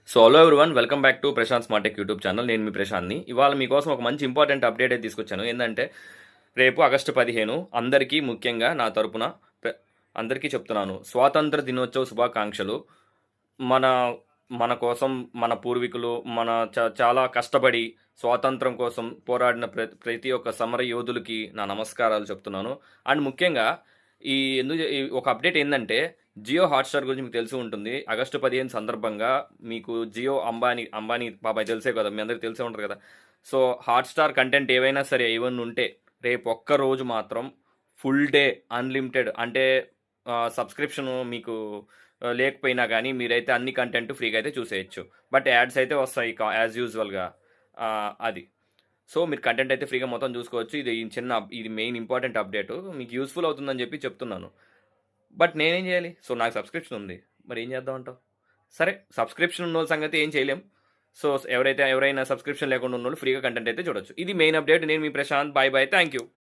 So hello everyone, welcome back to Prashant smart tech YouTube channel. నేను మీ ప్రశాంత్ని. ఇవాళ మీకోసం ఒక మంచి ఇంపార్టెంట్ అప్డేట్ అయితే తీసుకొచ్చాను. ఏంటంటే రేపు ఆగస్టు 15 అందరికీ, ముఖ్యంగా నా తరపున అందరికీ చెప్తున్నాను, స్వాతంత్ర దినోత్సవ శుభాకాంక్షలు. మన మన కోసం మన పూర్వీకులు చాలా కష్టపడి స్వాతంత్రం కోసం పోరాడిన ప్రతి ఒక్క సమర యోధులకి నా నమస్కారాలు చెప్తున్నాను. అండ్ ముఖ్యంగా ఈ ఒక అప్డేట్ ఏంటంటే, జియో హాట్‌స్టార్ గురించి మీకు తెలిసి ఉంటుంది. ఆగస్టు 15 సందర్భంగా మీకు జియో అంబానీ బాబాయ్ తెలుసే కదా! మీ అందరికి తెలిసే ఉంటది కదా! సో, హాట్‌స్టార్ కంటెంట్ ఏవైనా సరే, ఏవన్నా ఉంటే రేపు ఒక్క రోజు మాత్రం ఫుల్ డే అన్‌లిమిటెడ్, అంటే సబ్స్క్రిప్షన్ మీకు లేకపోయినా కానీ మీరైతే అన్ని కంటెంట్ ఫ్రీగా అయితే చూసేయొచ్చు. బట్ యాడ్స్ అయితే వస్తాయి యాజ్ యూజువల్‌గా. అది. సో, మీరు కంటెంట్ అయితే ఫ్రీగా మొత్తం చూసుకోవచ్చు. ఇది మెయిన్ ఇంపార్టెంట్ అప్డేటు. మీకు యూజ్‌ఫుల్ అవుతుందని చెప్పి చెప్తున్నాను. బట్ నేనేం చేయాలి? సో, నాకు సబ్స్క్రిప్షన్ ఉంది. మరి ఏం చేద్దామంటావు? సరే, సబ్స్క్రిప్షన్ ఉన్నోళ్ళ సంగతి ఏం చేయలేం. సో, ఎవరైనా సబ్స్క్రిప్షన్ లేకుండా ఉన్నోళ్ళు ఫ్రీగా కంటెంట్ అయితే చూడొచ్చు. ఇది మెయిన్ అప్డేట్. నేను మీ Prashant. Bye bye. Thank you.